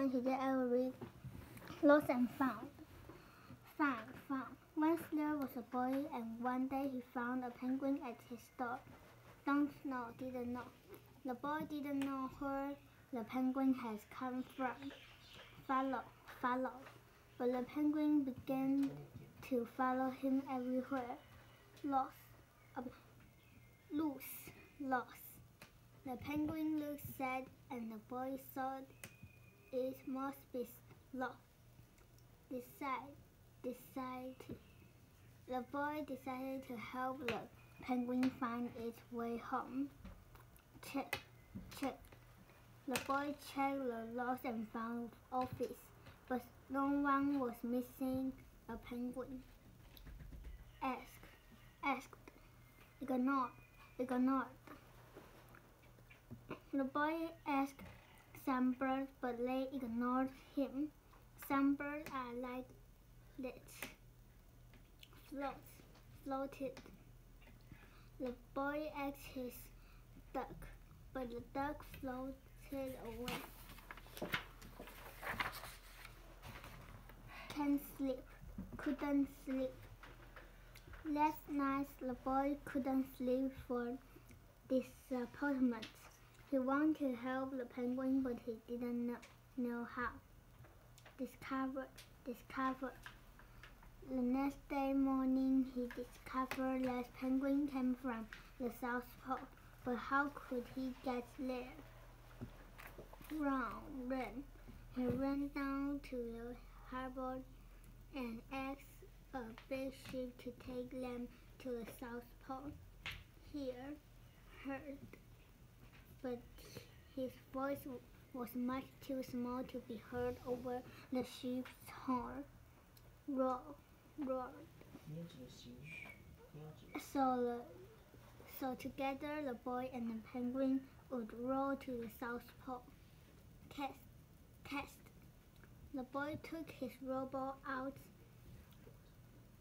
penguin he did ever read Lost and Found. Found. Once there was a boy, and one day he found a penguin at his door. Didn't know. The boy didn't know where the penguin has come from. Follow. But the penguin began to follow him everywhere. Lost. The penguin looked sad, and the boy thought it must be lost. The boy decided to help the penguin find its way home. Check. The boy checked the Lost and Found office, but no one was missing a penguin. Asked. Ignored. The boy asked some birds, but they ignored him. Some birds are like that. Floated. The boy asked his duck, but the duck floated away. Couldn't sleep. Last night the boy couldn't sleep for disappointment. He wanted to help the penguin, but he didn't know how. Discovered. The next day morning, he discovered that penguin came from the South Pole, but how could he get there? Ran. He ran down to the harbor and asked a big ship to take them to the South Pole. Heard, but his voice was much too small to be heard over the ship's horn. Roared. So together the boy and the penguin would row to the South Pole. Test. The boy took his rowboat out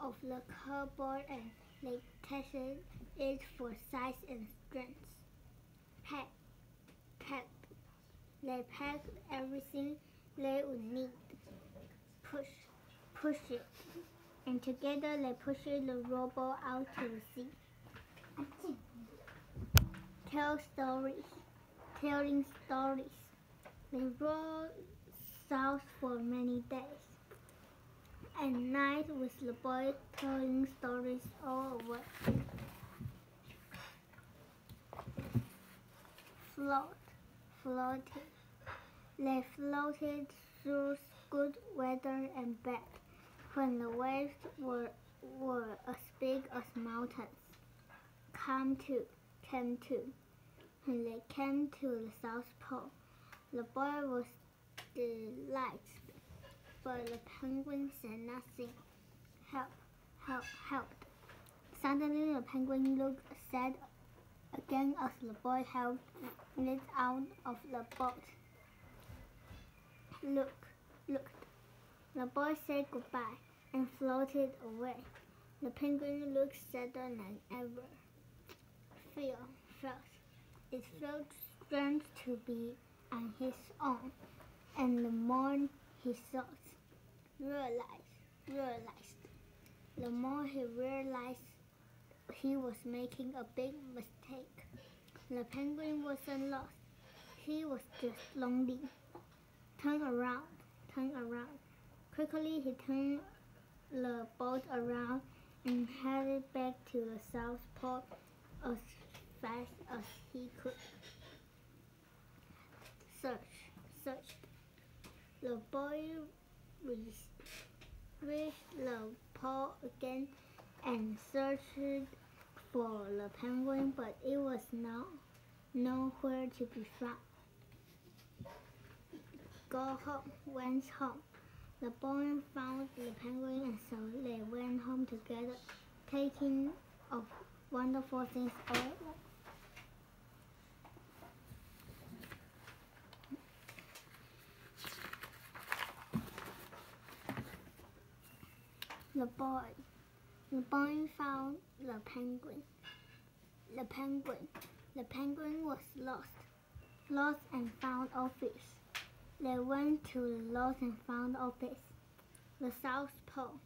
of the cupboard and they tested it for size and strength. Packed. They packed everything they would need. Push it. And together they pushed the rowboat out to the sea. Telling stories. They rowed south for many days and nights with the boy telling stories all over. Floated. They floated through good weather and bad, when the waves were as big as mountains. Came to. When they came to the South Pole, the boy was delighted, but the penguin said nothing. Helped. Suddenly the penguin looked sad again as the boy helped it out of the boat. Looked. The boy said goodbye and floated away. The penguin looked sadder than ever. It felt strange to be on his own, and the more he realized, the more he realized he was making a big mistake. The penguin wasn't lost. He was just lonely. Turn around. Quickly he turned the boat around and headed back to the South Pole as fast as he could. Searched. The boy reached the pole again and searched for the penguin, but it was nowhere to be found. Went home. The boy found the penguin, and so they went home together, taking of wonderful things all. The boy found the penguin. The penguin was lost and found office. They went to the lost and found office. The South Pole.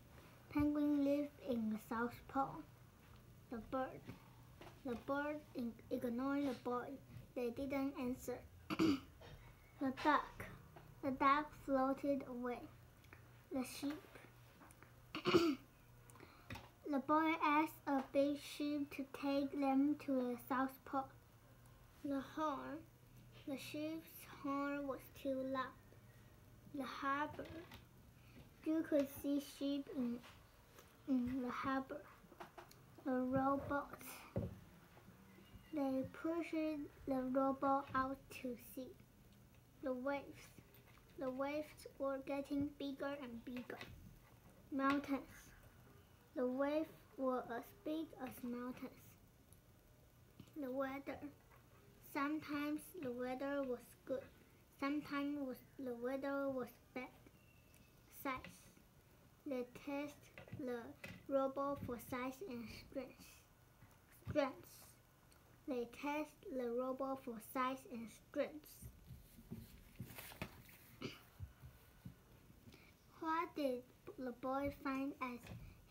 Penguin lived in the South Pole. The bird. The bird ignored the boy. They didn't answer. The duck. The duck floated away. The sheep. The boy asked a big sheep to take them to the South Pole. The horn. The sheep's horn was too loud. The harbor. You could see sheep in the harbor. The rowboat. They pushed the rowboat out to sea. The waves. The waves were getting bigger and bigger. Mountains. The waves were as big as mountains. The weather. Sometimes the weather was good. Sometimes the weather was bad. Size. They test the rowboat for size and strength. They test the rowboat for size and strength. What did the boy find at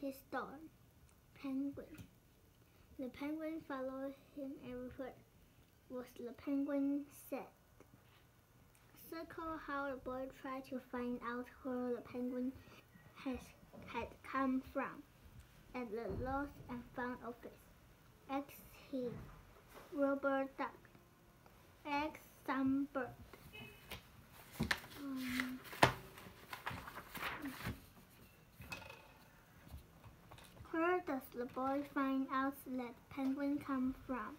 his door? Penguin. The penguin followed him everywhere. Was the penguin said. Circle how the boy tried to find out where the penguin had come from. At the lost and found office. X his rubber duck. X some bird. Where does the boy find out that penguin come from?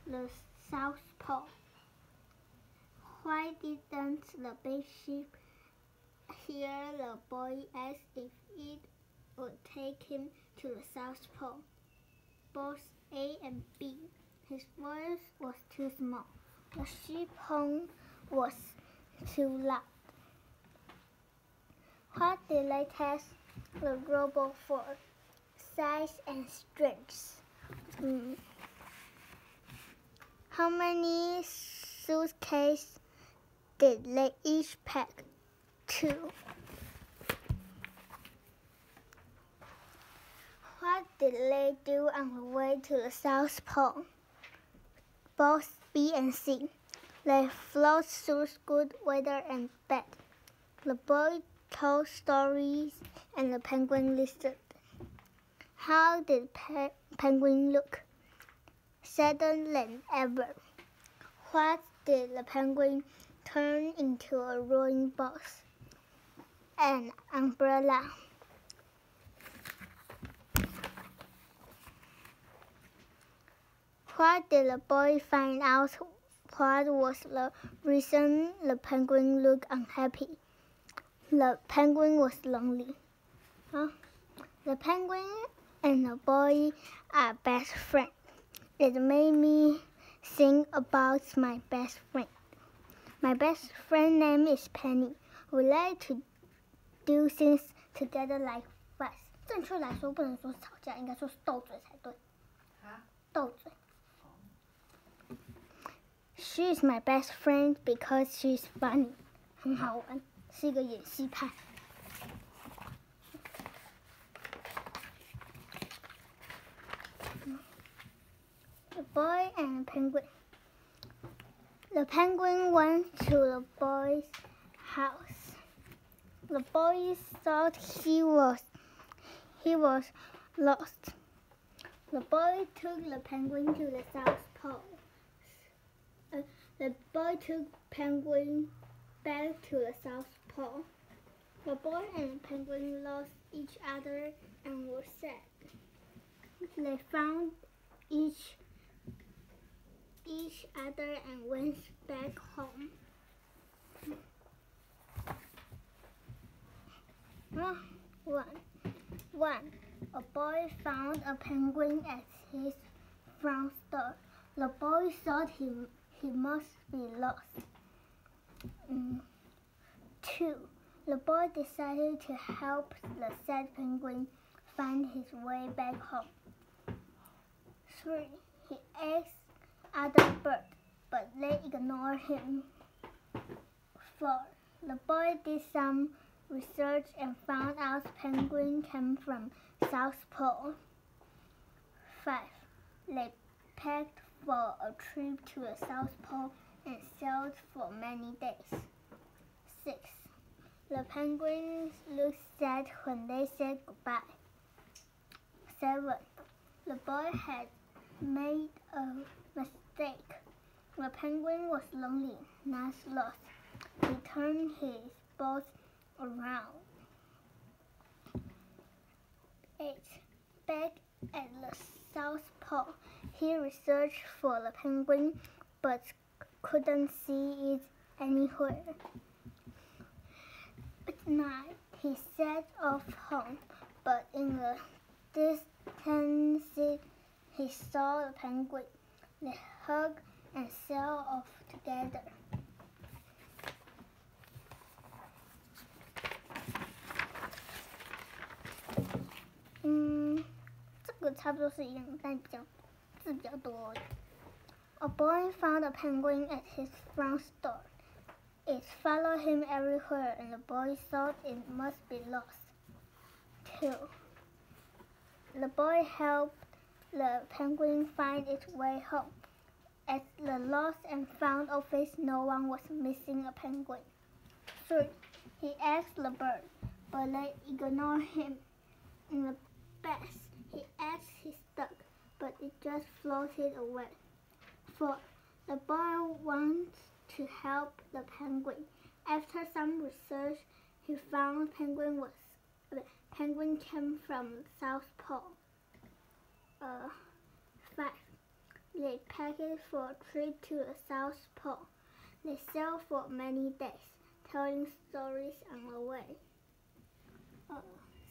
The South Pole. Why didn't the big sheep hear the boy ask if it would take him to the South Pole? Both A and B. His voice was too small. The sheep horn was too loud. What did they test the rowboat for? Size and strength. How many suitcases did they each pack? 2. What did they do on the way to the South Pole? Both B and C. They float through good weather and bad. The boy told stories and the penguin listened. How did penguin look? Sadder than ever. What did the penguin turn into a rowing boat? An umbrella. What did the boy find out? What was the reason the penguin looked unhappy? The penguin was lonely. The penguin and the boy are best friends. It made me think about my best friend. My best friend name is Penny. We like to do things together like fast. 正确来说，不能说是吵架，应该说是斗嘴才对。斗嘴。She is my best friend because she's funny. 很好玩，是一个演戏派。The boy and the penguin. The penguin went to the boy's house. The boy thought he was lost. The boy took the penguin to the South Pole. The boy took penguin back to the South Pole. The boy and the penguin lost each other and were sad. They found each other and went back home. One. A boy found a penguin at his front door. The boy thought he must be lost. 2. The boy decided to help the sad penguin find his way back home. 3. He asked other birds, but they ignored him. 4. The boy did some research and found out penguins came from South Pole. 5. They packed for a trip to the South Pole and sailed for many days. 6. The penguins looked sad when they said goodbye. 7. The boy had made a mistake. The penguin was lonely, not lost. He turned his boat around. 8. Back at the South Pole, he researched for the penguin but couldn't see it anywhere. At night, he set off home, but in the distance he saw the penguin. They hugged and sailed off together.这个差不多是一样，但字比较多。A boy found a penguin at his front door. It followed him everywhere, and the boy thought it must be lost. 2. The boy helped the penguin find its way home. At the lost and found office, no one was missing a penguin. 3. He asked the bird, but they ignored him. In the best, he asked his duck, but it just floated away. 4. The boy wants to help the penguin. After some research, he found penguin came from South Pole. 5. They packed for a trip to the South Pole. They sailed for many days, telling stories on the way.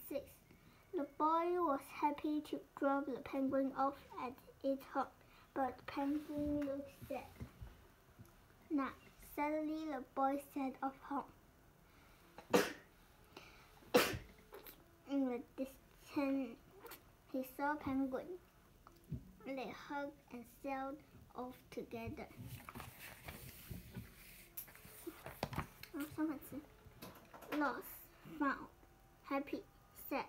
6. The boy was happy to drop the penguin off at its home, but the penguin looked sad. 9. Suddenly, the boy set off home. In the distance, he saw a penguin. They hugged and sailed off together. 3. Lost, found, happy, sad,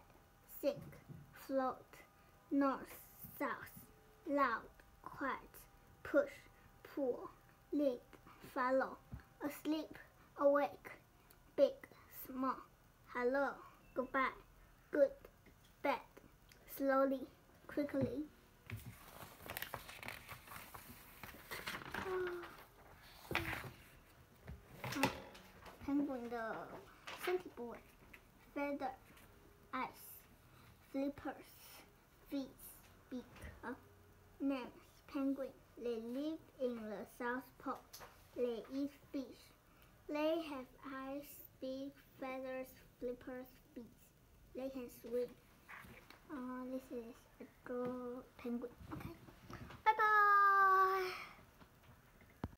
sink, float, north, south, loud, quiet, push, pull, lead, follow, asleep, awake, big, small, hello, goodbye, good, bad, slowly, quickly. Penguin 的身体部位 feather, eyes, flippers, feet, beak. Names penguin. They live in the South Pole. They eat fish. They have eyes, beak, feathers, flippers, beaks. They can swim. This is a penguin. Okay.